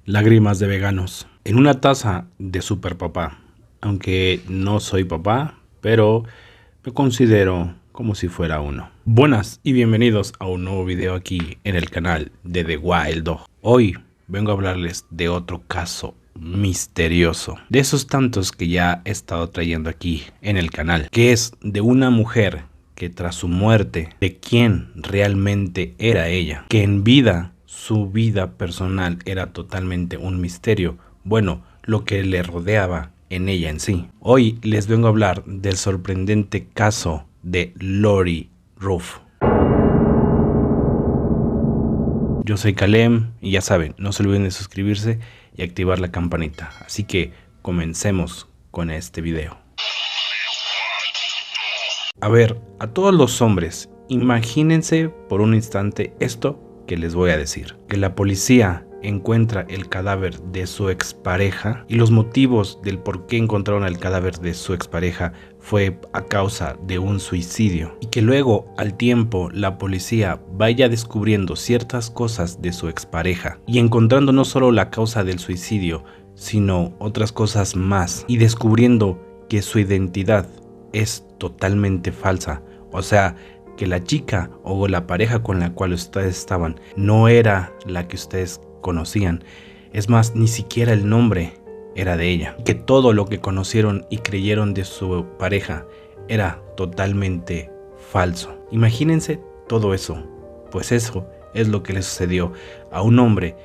Lágrimas de veganos. En una taza de super papá. Aunque no soy papá, pero me considero como si fuera uno. Buenas y bienvenidos a un nuevo video aquí en el canal de The Wild Dog. Hoy vengo a hablarles de otro caso misterioso. De esos tantos que ya he estado trayendo aquí en el canal. Que es de una mujer que tras su muerte, de quién realmente era ella. Que en vida... su vida personal era totalmente un misterio, bueno, lo que le rodeaba en ella en sí. Hoy les vengo a hablar del sorprendente caso de Lori Ruff. Yo soy Kalem y ya saben, no se olviden de suscribirse y activar la campanita. Así que comencemos con este video. A ver, a todos los hombres, imagínense por un instante esto que les voy a decir, que la policía encuentra el cadáver de su expareja y los motivos del por qué encontraron el cadáver de su expareja fue a causa de un suicidio y que luego al tiempo la policía vaya descubriendo ciertas cosas de su expareja y encontrando no solo la causa del suicidio sino otras cosas más y descubriendo que su identidad es totalmente falsa, o sea, que la chica o la pareja con la cual ustedes estaban no era la que ustedes conocían. Es más, ni siquiera el nombre era de ella. Que todo lo que conocieron y creyeron de su pareja era totalmente falso. Imagínense todo eso. Pues eso es lo que le sucedió a un hombre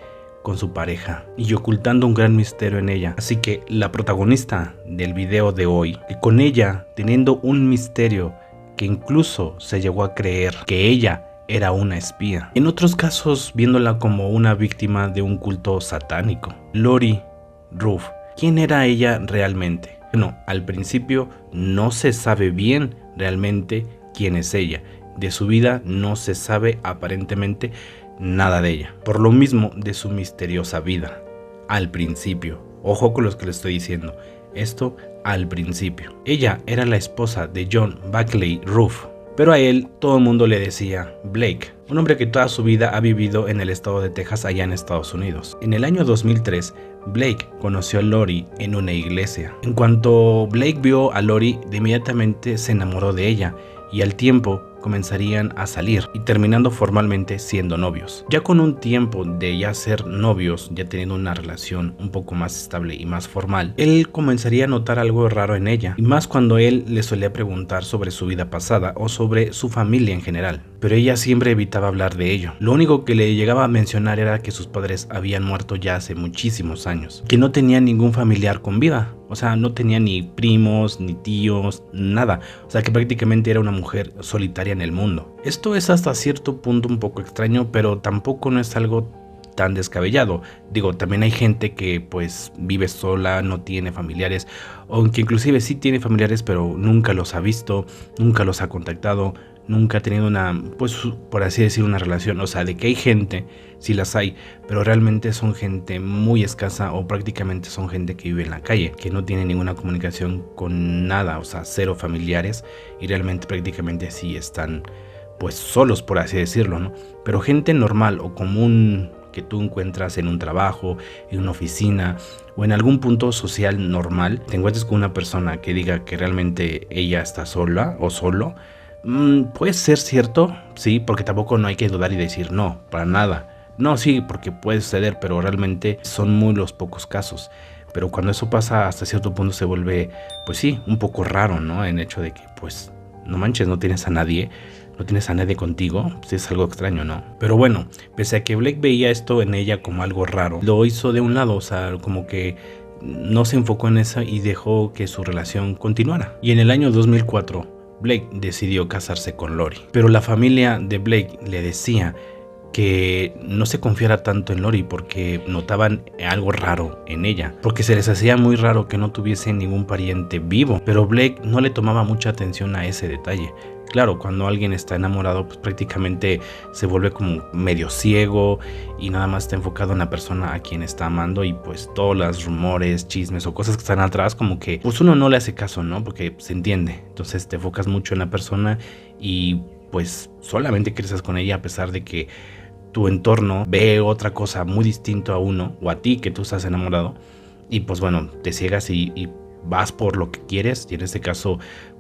con su pareja y ocultando un gran misterio en ella. Así que la protagonista del video de hoy, que con ella teniendo un misterio que incluso se llegó a creer que ella era una espía. En otros casos, viéndola como una víctima de un culto satánico. Lori Ruff, ¿quién era ella realmente? Bueno, al principio no se sabe bien realmente quién es ella. De su vida no se sabe aparentemente nada de ella. Por lo mismo de su misteriosa vida. Al principio. Ojo con lo que les estoy diciendo. Esto al principio. Ella era la esposa de John Buckley Ruff, pero a él todo el mundo le decía Blake, un hombre que toda su vida ha vivido en el estado de Texas allá en Estados Unidos. En el año 2003, Blake conoció a Lori en una iglesia. En cuanto Blake vio a Lori, de inmediatamente se enamoró de ella y al tiempo comenzarían a salir y terminando formalmente siendo novios. Ya con un tiempo de ya ser novios, ya teniendo una relación un poco más estable y más formal, él comenzaría a notar algo raro en ella, y más cuando él le solía preguntar sobre su vida pasada o sobre su familia en general, pero ella siempre evitaba hablar de ello. Lo único que le llegaba a mencionar era que sus padres habían muerto ya hace muchísimos años, que no tenía ningún familiar con vida. O sea, no tenía ni primos, ni tíos, nada. O sea, que prácticamente era una mujer solitaria en el mundo. Esto es hasta cierto punto un poco extraño, pero tampoco no es algo tan descabellado. Digo, también hay gente que pues vive sola, no tiene familiares, o que inclusive sí tiene familiares, pero nunca los ha visto, nunca los ha contactado, nunca ha tenido una, pues por así decir, una relación. O sea, de que hay gente, sí las hay, pero realmente son gente muy escasa o prácticamente son gente que vive en la calle, que no tiene ninguna comunicación con nada, o sea, cero familiares y realmente prácticamente sí están pues solos, por así decirlo, ¿no? Pero gente normal o común que tú encuentras en un trabajo, en una oficina o en algún punto social normal, te encuentres con una persona que diga que realmente ella está sola o solo. Puede ser cierto, sí, porque tampoco no hay que dudar y decir no, para nada. No, sí, porque puede suceder, pero realmente son muy los pocos casos. Pero cuando eso pasa hasta cierto punto se vuelve, pues sí, un poco raro, ¿no? En hecho de que, pues, no manches, no tienes a nadie contigo, pues es algo extraño, ¿no? Pero bueno, pese a que Blake veía esto en ella como algo raro, lo hizo de un lado, o sea, como que no se enfocó en eso y dejó que su relación continuara. Y en el año 2004, Blake decidió casarse con Lori, pero la familia de Blake le decía que no se confiara tanto en Lori porque notaban algo raro en ella, porque se les hacía muy raro que no tuviese ningún pariente vivo, pero Blake no le tomaba mucha atención a ese detalle. Claro, cuando alguien está enamorado, pues prácticamente se vuelve como medio ciego y nada más está enfocado en la persona a quien está amando, y pues todos los rumores, chismes o cosas que están atrás, como que pues uno no le hace caso, ¿no? Porque se entiende. Entonces te enfocas mucho en la persona y pues solamente creces con ella, a pesar de que tu entorno ve otra cosa muy distinto a uno o a ti que tú estás enamorado y pues bueno, te ciegas y vas por lo que quieres. Y en este caso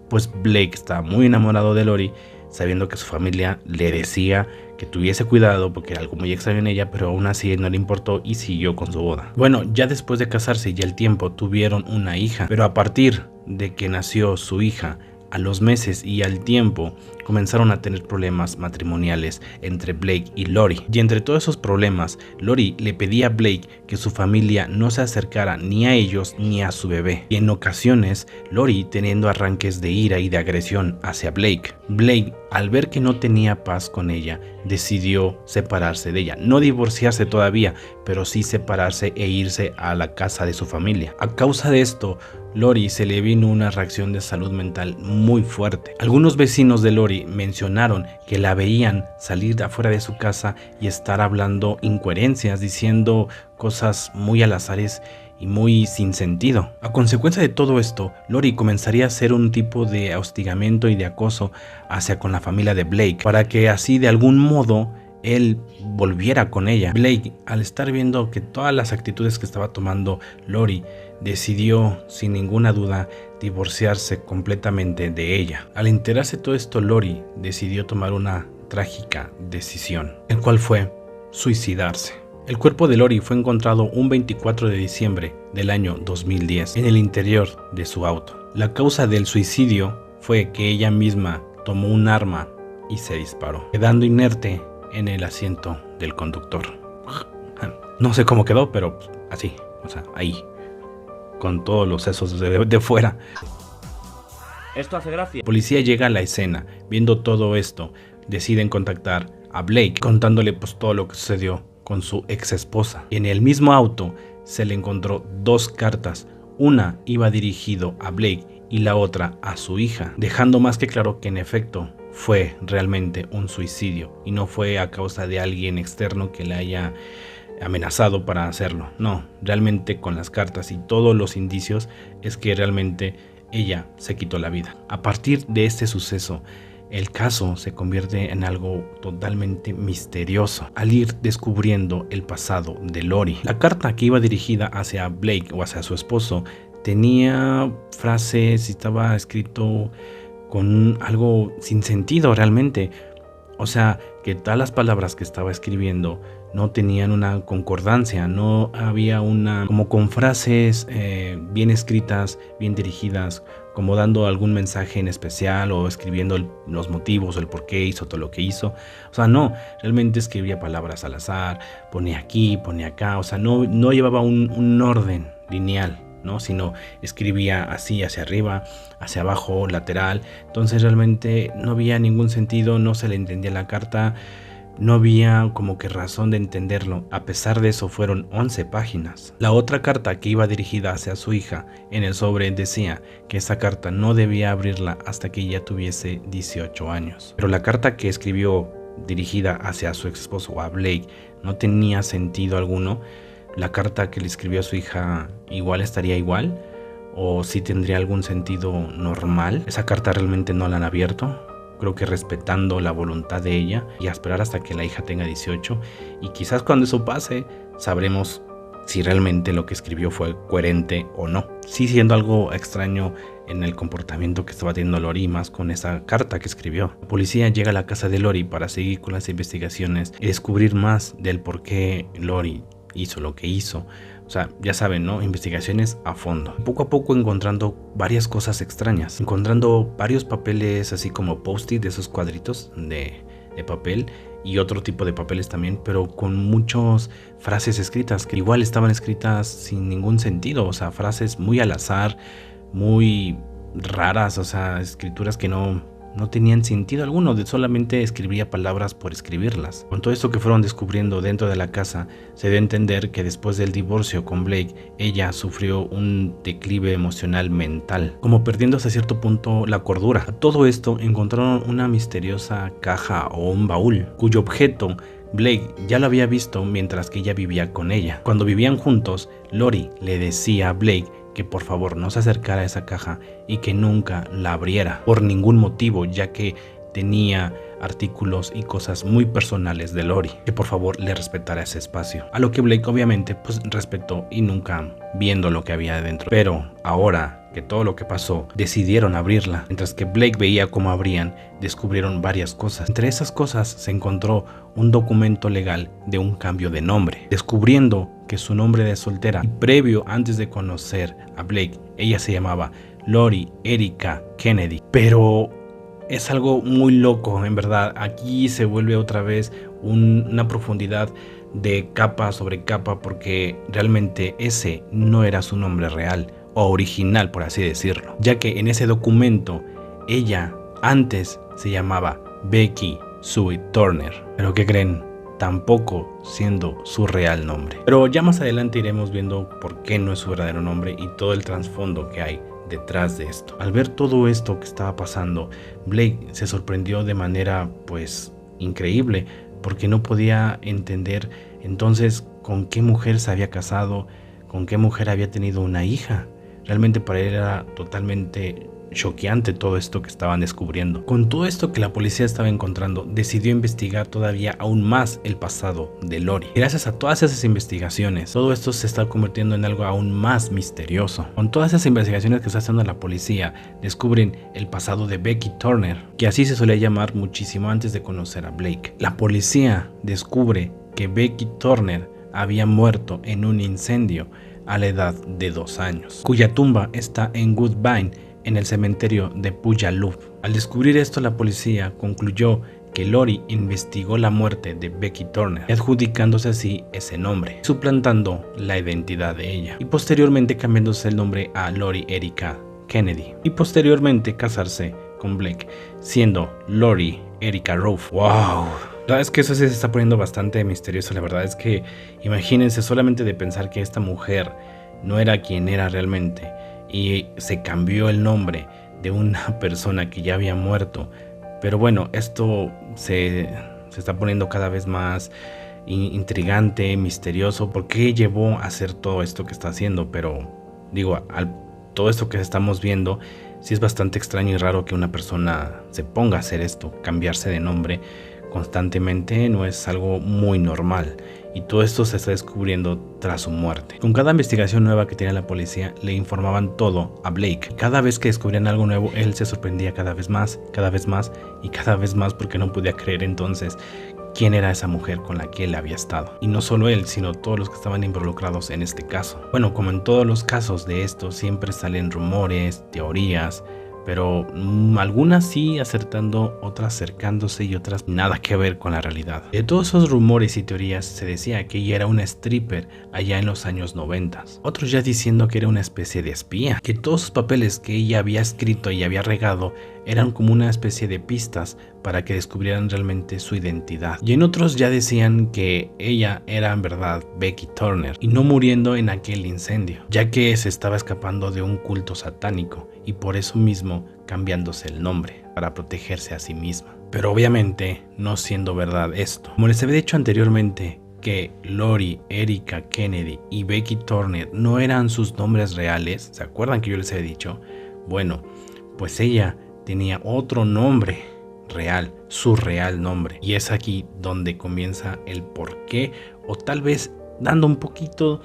pues Blake está muy enamorado de Lori, sabiendo que su familia le decía que tuviese cuidado porque era algo muy extraño en ella, pero aún así no le importó y siguió con su boda. Bueno, ya después de casarse y al tiempo tuvieron una hija, pero a partir de que nació su hija, a los meses y al tiempo comenzaron a tener problemas matrimoniales entre Blake y Lori. Y entre todos esos problemas, Lori le pedía a Blake que su familia no se acercara ni a ellos ni a su bebé. Y en ocasiones, Lori teniendo arranques de ira y de agresión hacia Blake. Blake, al ver que no tenía paz con ella, decidió separarse de ella. No divorciarse todavía, pero sí separarse e irse a la casa de su familia. A causa de esto, Lori se le vino una reacción de salud mental muy fuerte. Algunos vecinos de Lori mencionaron que la veían salir de afuera de su casa y estar hablando incoherencias, diciendo cosas muy al azares y muy sin sentido. A consecuencia de todo esto, Lori comenzaría a hacer un tipo de hostigamiento y de acoso hacia con la familia de Blake, para que así de algún modo él volviera con ella. Blake, al estar viendo que todas las actitudes que estaba tomando Lori, decidió sin ninguna duda divorciarse completamente de ella. Al enterarse de todo esto, Lori decidió tomar una trágica decisión, el cual fue suicidarse. El cuerpo de Lori fue encontrado un 24 de diciembre del año 2010 en el interior de su auto. La causa del suicidio fue que ella misma tomó un arma y se disparó, quedando inerte en el asiento del conductor. No sé cómo quedó, pero así, o sea, ahí, con todos los sesos de fuera. Esto hace gracia. La policía llega a la escena. Viendo todo esto, deciden contactar a Blake, contándole pues todo lo que sucedió con su ex esposa. En el mismo auto se le encontró dos cartas. Una iba dirigido a Blake y la otra a su hija, dejando más que claro que en efecto fue realmente un suicidio y no fue a causa de alguien externo que le haya amenazado para hacerlo. No, realmente con las cartas y todos los indicios es que realmente ella se quitó la vida. A partir de este suceso, el caso se convierte en algo totalmente misterioso al ir descubriendo el pasado de Lori. La carta que iba dirigida hacia Blake o hacia su esposo tenía frases y estaba escrito con algo sin sentido realmente. O sea, que todas las palabras que estaba escribiendo no tenían una concordancia, no había una, como con frases bien escritas, bien dirigidas, como dando algún mensaje en especial o escribiendo los motivos o el por qué hizo todo lo que hizo. O sea, no, realmente escribía palabras al azar, ponía aquí, ponía acá, o sea, no llevaba un orden lineal, ¿no? Sino escribía así, hacia arriba, hacia abajo, lateral. Entonces realmente no había ningún sentido, no se le entendía la carta. No había como que razón de entenderlo. A pesar de eso fueron 11 páginas. La otra carta que iba dirigida hacia su hija en el sobre decía que esa carta no debía abrirla hasta que ella tuviese 18 años. Pero la carta que escribió dirigida hacia su ex esposo o a Blake no tenía sentido alguno. La carta que le escribió a su hija igual estaría igual o sí tendría algún sentido normal. Esa carta realmente no la han abierto. Creo que respetando la voluntad de ella y a esperar hasta que la hija tenga 18 y quizás cuando eso pase sabremos si realmente lo que escribió fue coherente o no. Sí siendo algo extraño en el comportamiento que estaba teniendo Lori, más con esa carta que escribió. La policía llega a la casa de Lori para seguir con las investigaciones y descubrir más del por qué Lori hizo lo que hizo. O sea, ya saben, ¿no? Investigaciones a fondo. Poco a poco encontrando varias cosas extrañas. Encontrando varios papeles así como post-it de esos cuadritos de papel y otro tipo de papeles también, pero con muchas frases escritas que igual estaban escritas sin ningún sentido. O sea, frases muy al azar, muy raras, o sea, escrituras que no tenían sentido alguno, solamente escribía palabras por escribirlas. Con todo esto que fueron descubriendo dentro de la casa, se dio a entender que después del divorcio con Blake, ella sufrió un declive emocional mental, como perdiendo hasta cierto punto la cordura. A todo esto encontraron una misteriosa caja o un baúl, cuyo objeto Blake ya lo había visto mientras que ella vivía con ella. Cuando vivían juntos, Lori le decía a Blake que por favor no se acercara a esa caja y que nunca la abriera por ningún motivo, ya que tenía artículos y cosas muy personales de Lori, que por favor le respetara ese espacio. A lo que Blake obviamente pues respetó y nunca viendo lo que había adentro. Pero ahora que todo lo que pasó, decidieron abrirla. Mientras que Blake veía cómo abrían, descubrieron varias cosas. Entre esas cosas se encontró un documento legal de un cambio de nombre, descubriendo que su nombre de soltera, y previo antes de conocer a Blake, ella se llamaba Lori Erica Kennedy. Pero es algo muy loco, en verdad. Aquí se vuelve otra vez una profundidad de capa sobre capa, porque realmente ese no era su nombre real o original, por así decirlo, ya que en ese documento ella antes se llamaba Becky Sue Turner. Pero ¿qué creen? Tampoco siendo su real nombre. Pero ya más adelante iremos viendo por qué no es su verdadero nombre y todo el trasfondo que hay detrás de esto. Al ver todo esto que estaba pasando, Blake se sorprendió de manera pues increíble, porque no podía entender entonces con qué mujer se había casado, con qué mujer había tenido una hija. Realmente para él era totalmente choqueante todo esto que estaban descubriendo. Con todo esto que la policía estaba encontrando, decidió investigar todavía aún más el pasado de Lori. Gracias a todas esas investigaciones, todo esto se está convirtiendo en algo aún más misterioso. Con todas esas investigaciones que está haciendo la policía, descubren el pasado de Becky Turner, que así se solía llamar muchísimo antes de conocer a Blake. La policía descubre que Becky Turner había muerto en un incendio a la edad de 2 años, cuya tumba está en Woodbine, en el cementerio de Puyallup. Al descubrir esto, la policía concluyó que Lori investigó la muerte de Becky Turner, adjudicándose así ese nombre, suplantando la identidad de ella, y posteriormente cambiándose el nombre a Lori Erica Kennedy, y posteriormente casarse con Blake, siendo Lori Erica Roof. ¡Wow! La verdad es que eso se está poniendo bastante misterioso. La verdad es que imagínense solamente de pensar que esta mujer no era quien era realmente, y se cambió el nombre de una persona que ya había muerto. Pero bueno, esto se está poniendo cada vez más intrigante, misterioso. ¿Por qué llevó a hacer todo esto que está haciendo? Pero digo, todo esto que estamos viendo, sí es bastante extraño y raro que una persona se ponga a hacer esto, cambiarse de nombre constantemente. No es algo muy normal, y todo esto se está descubriendo tras su muerte. Con cada investigación nueva que tenía la policía, le informaban todo a Blake. Cada vez que descubrían algo nuevo, él se sorprendía cada vez más y cada vez más, porque no podía creer entonces quién era esa mujer con la que él había estado. Y no solo él, sino todos los que estaban involucrados en este caso. Bueno, como en todos los casos de esto, siempre salen rumores, teorías, pero algunas sí acertando, otras acercándose y otras nada que ver con la realidad. De todos esos rumores y teorías se decía que ella era una stripper allá en los años 90. Otros ya diciendo que era una especie de espía, que todos sus papeles que ella había escrito y había regado eran como una especie de pistas para que descubrieran realmente su identidad. Y en otros ya decían que ella era en verdad Becky Turner y no muriendo en aquel incendio, ya que se estaba escapando de un culto satánico y por eso mismo cambiándose el nombre para protegerse a sí misma. Pero obviamente no siendo verdad esto. Como les había dicho anteriormente, que Lori Erica Kennedy y Becky Turner no eran sus nombres reales, ¿se acuerdan que yo les había dicho? Bueno, pues ella tenía otro nombre real, su real nombre, y es aquí donde comienza el porqué, o tal vez dando un poquito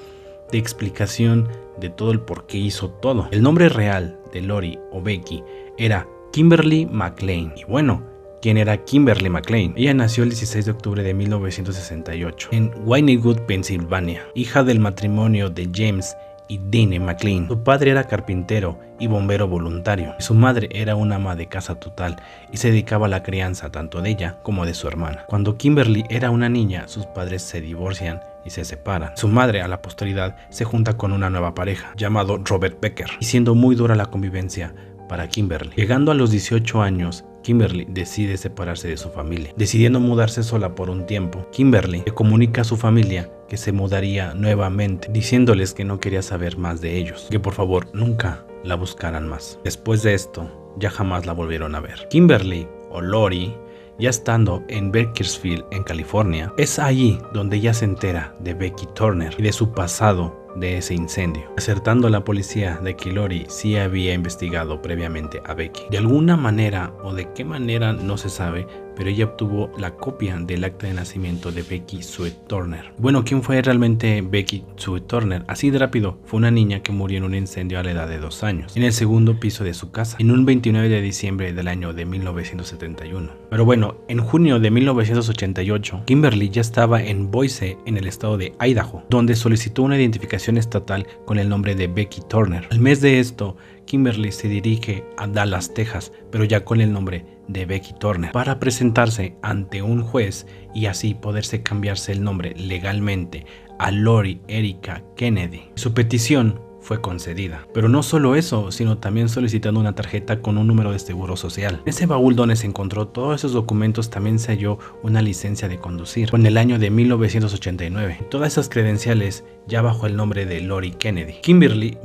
de explicación de todo el por qué hizo todo. El nombre real de Lori o Becky era Kimberly McLean. Y bueno, ¿quién era Kimberly McLean? Ella nació el 16 de octubre de 1968 en Wynnewood, Pensilvania, hija del matrimonio de James y Deane McLean. Su padre era carpintero y bombero voluntario, y su madre era una ama de casa total y se dedicaba a la crianza tanto de ella como de su hermana. Cuando Kimberly era una niña, sus padres se divorcian y se separan. Su madre, a la posteridad, se junta con una nueva pareja llamado Robert Becker, y siendo muy dura la convivencia para Kimberly. Llegando a los 18 años, Kimberly decide separarse de su familia. Decidiendo mudarse sola por un tiempo, Kimberly le comunica a su familia que se mudaría nuevamente, diciéndoles que no quería saber más de ellos, que por favor nunca la buscaran más. Después de esto, ya jamás la volvieron a ver. Kimberly, o Lori, ya estando en Bakersfield, en California, es allí donde ella se entera de Becky Turner y de su pasado de ese incendio, acertando a la policía de que Lori sí había investigado previamente a Becky. De alguna manera o de qué manera no se sabe, pero ella obtuvo la copia del acta de nacimiento de Becky Sue Turner. Bueno, ¿quién fue realmente Becky Sue Turner? Así de rápido, fue una niña que murió en un incendio a la edad de 2 años, en el segundo piso de su casa, en un 29 de diciembre del año de 1971. Pero bueno, en junio de 1988, Kimberly ya estaba en Boise, en el estado de Idaho, donde solicitó una identificación estatal con el nombre de Becky Turner. Al mes de esto, Kimberly se dirige a Dallas, Texas, pero ya con el nombre de Becky Turner, para presentarse ante un juez y así poderse cambiarse el nombre legalmente a Lori Erica Kennedy. Su petición fue concedida, pero no solo eso, sino también solicitando una tarjeta con un número de seguro social. En ese baúl donde se encontró todos esos documentos también se halló una licencia de conducir con el año de 1989. Todas esas credenciales ya bajo el nombre de Lori Kennedy. Kimberly,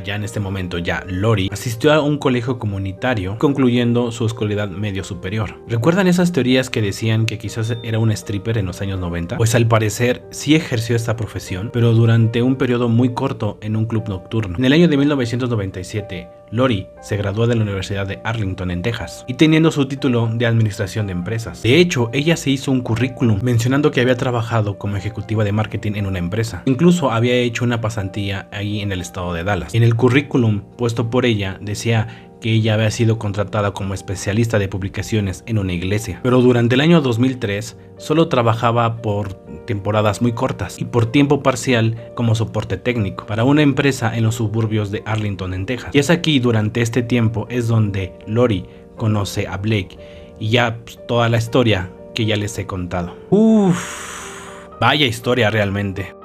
ya en este momento ya Lori, asistió a un colegio comunitario, concluyendo su escolaridad medio superior. ¿Recuerdan esas teorías que decían que quizás era un stripper en los años 90? Pues al parecer sí ejerció esta profesión, pero durante un periodo muy corto en un club nocturno. En el año de 1997, Lori se graduó de la Universidad de Arlington en Texas y teniendo su título de administración de empresas. De hecho, ella se hizo un currículum mencionando que había trabajado como ejecutiva de marketing en una empresa. Incluso había hecho una pasantía ahí en el estado de Dallas. En el currículum puesto por ella decía que ella había sido contratada como especialista de publicaciones en una iglesia, pero durante el año 2003 solo trabajaba por temporadas muy cortas y por tiempo parcial como soporte técnico para una empresa en los suburbios de Arlington en Texas. Y es aquí durante este tiempo es donde Lori conoce a Blake y ya toda la historia que ya les he contado. Vaya historia realmente.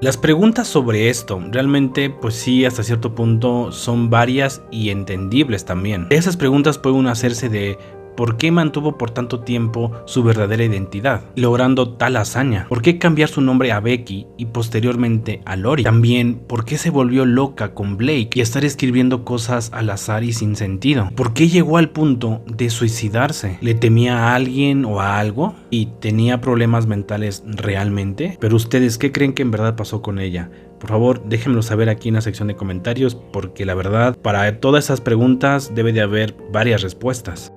Las preguntas sobre esto realmente pues sí hasta cierto punto son varias y entendibles también. Esas preguntas puede uno hacerse de ¿por qué mantuvo por tanto tiempo su verdadera identidad, logrando tal hazaña? ¿Por qué cambiar su nombre a Becky y posteriormente a Lori? También, ¿por qué se volvió loca con Blake y estar escribiendo cosas al azar y sin sentido? ¿Por qué llegó al punto de suicidarse? ¿Le temía a alguien o a algo? ¿Y tenía problemas mentales realmente? Pero ustedes, ¿qué creen que en verdad pasó con ella? Por favor, déjenmelo saber aquí en la sección de comentarios, porque la verdad, para todas esas preguntas debe de haber varias respuestas.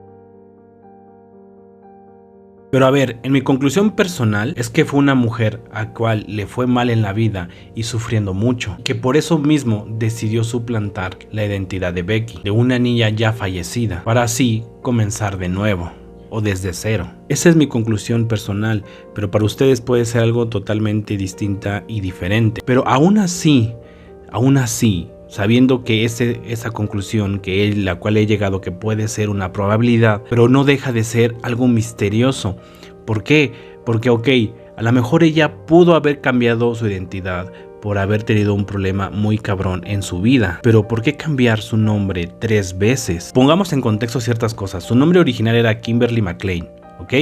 Pero a ver, en mi conclusión personal es que fue una mujer a cual le fue mal en la vida y sufriendo mucho, que por eso mismo decidió suplantar la identidad de Becky, de una niña ya fallecida, para así comenzar de nuevo o desde cero. Esa es mi conclusión personal, pero para ustedes puede ser algo totalmente distinta y diferente. Pero aún así, sabiendo que esa conclusión la cual he llegado que puede ser una probabilidad, pero no deja de ser algo misterioso. ¿Por qué? Porque a lo mejor ella pudo haber cambiado su identidad por haber tenido un problema muy cabrón en su vida. Pero ¿por qué cambiar su nombre 3 veces? Pongamos en contexto ciertas cosas. Su nombre original era Kimberly McLean, ¿ok?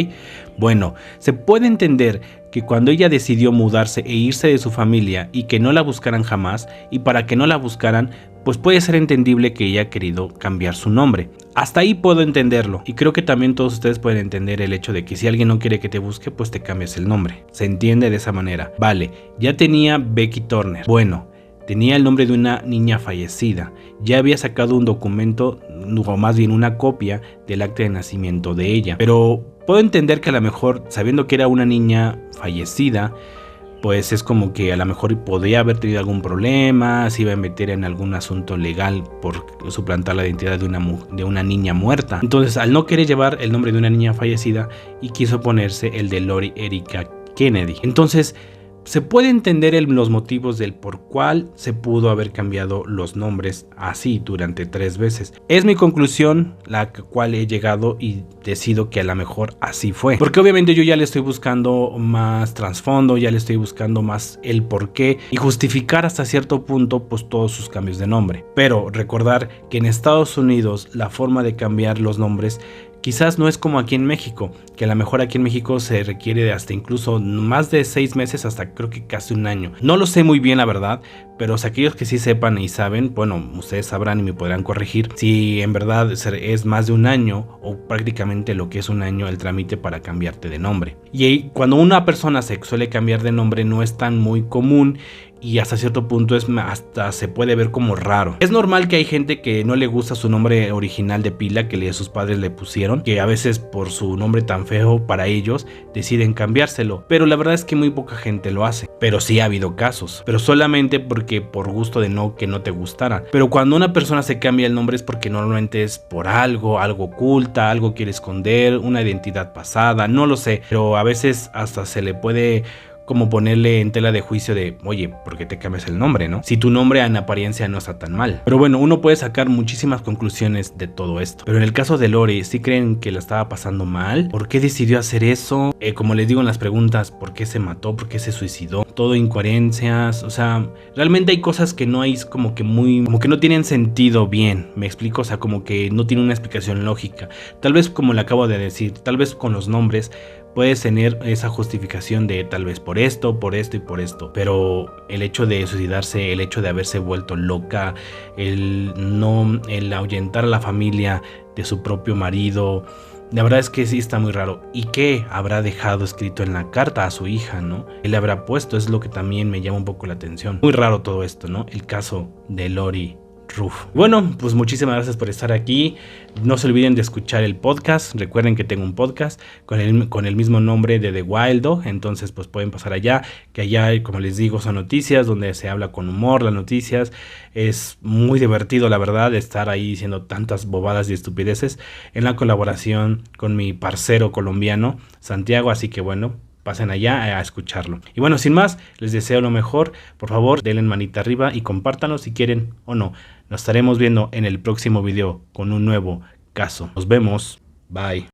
Bueno, se puede entender que cuando ella decidió mudarse e irse de su familia y que no la buscaran jamás, y para que no la buscaran, pues puede ser entendible que ella ha querido cambiar su nombre. Hasta ahí puedo entenderlo, y creo que también todos ustedes pueden entender el hecho de que si alguien no quiere que te busque, pues te cambias el nombre. Se entiende de esa manera. Vale, ya tenía Becky Turner. Bueno, tenía el nombre de una niña fallecida. Ya había sacado un documento, o más bien una copia del acta de nacimiento de ella. Pero puedo entender que a lo mejor, sabiendo que era una niña fallecida, pues es como que a lo mejor podría haber tenido algún problema, se iba a meter en algún asunto legal por suplantar la identidad de una niña muerta. Entonces, al no querer llevar el nombre de una niña fallecida, y quiso ponerse el de Lori Erica Kennedy. Entonces, se puede entender los motivos del por cuál se pudo haber cambiado los nombres así durante 3 veces. Es mi conclusión, la cual he llegado, y decido que a lo mejor así fue. Porque obviamente yo ya le estoy buscando más trasfondo, ya le estoy buscando más el por qué y justificar hasta cierto punto pues todos sus cambios de nombre. Pero recordar que en Estados Unidos la forma de cambiar los nombres Quizás no es como aquí en México, que a lo mejor aquí en México se requiere de hasta incluso más de 6 meses hasta creo que casi un año. No lo sé muy bien la verdad, pero aquellos que sí sepan y saben, bueno, ustedes sabrán y me podrán corregir si en verdad es más de un año o prácticamente lo que es un año el trámite para cambiarte de nombre. Y cuando una persona se suele cambiar de nombre no es tan muy común y hasta cierto punto hasta se puede ver como raro. Es normal que hay gente que no le gusta su nombre original de pila que sus padres le pusieron, que a veces por su nombre tan feo para ellos deciden cambiárselo, pero la verdad es que muy poca gente lo hace. Pero sí ha habido casos, pero solamente porque por gusto de que no te gustara. Pero cuando una persona se cambia el nombre es porque normalmente es por algo oculta, algo quiere esconder, una identidad pasada, no lo sé, pero a veces hasta se le puede como ponerle en tela de juicio de, oye, ¿por qué te cambias el nombre, no? Si tu nombre en apariencia no está tan mal. Pero bueno, uno puede sacar muchísimas conclusiones de todo esto. Pero en el caso de Lori, ¿sí creen que la estaba pasando mal? ¿Por qué decidió hacer eso? Como les digo en las preguntas, ¿por qué se mató? ¿Por qué se suicidó? Todo incoherencias, o sea, realmente hay cosas que no hay como que no tienen sentido bien, ¿me explico? O sea, como que no tiene una explicación lógica. Tal vez como le acabo de decir, tal vez con los nombres puedes tener esa justificación de tal vez por esto y por esto, pero el hecho de suicidarse, el hecho de haberse vuelto loca, el ahuyentar a la familia de su propio marido, la verdad es que sí está muy raro. ¿Y qué habrá dejado escrito en la carta a su hija, no? Él le habrá puesto, es lo que también me llama un poco la atención. Muy raro todo esto, ¿no? El caso de Lori Ruff. Bueno, pues muchísimas gracias por estar aquí. No se olviden de escuchar el podcast. Recuerden que tengo un podcast con el mismo nombre de The Wild Dog. Entonces pues pueden pasar allá, que allá, como les digo, son noticias donde se habla con humor. Las noticias es muy divertido, la verdad, estar ahí diciendo tantas bobadas y estupideces en la colaboración con mi parcero colombiano Santiago. Así que bueno, pasen allá a escucharlo. Y bueno, sin más, les deseo lo mejor. Por favor, denle manita arriba y compártanlo si quieren o no. Nos estaremos viendo en el próximo video con un nuevo caso. Nos vemos. Bye.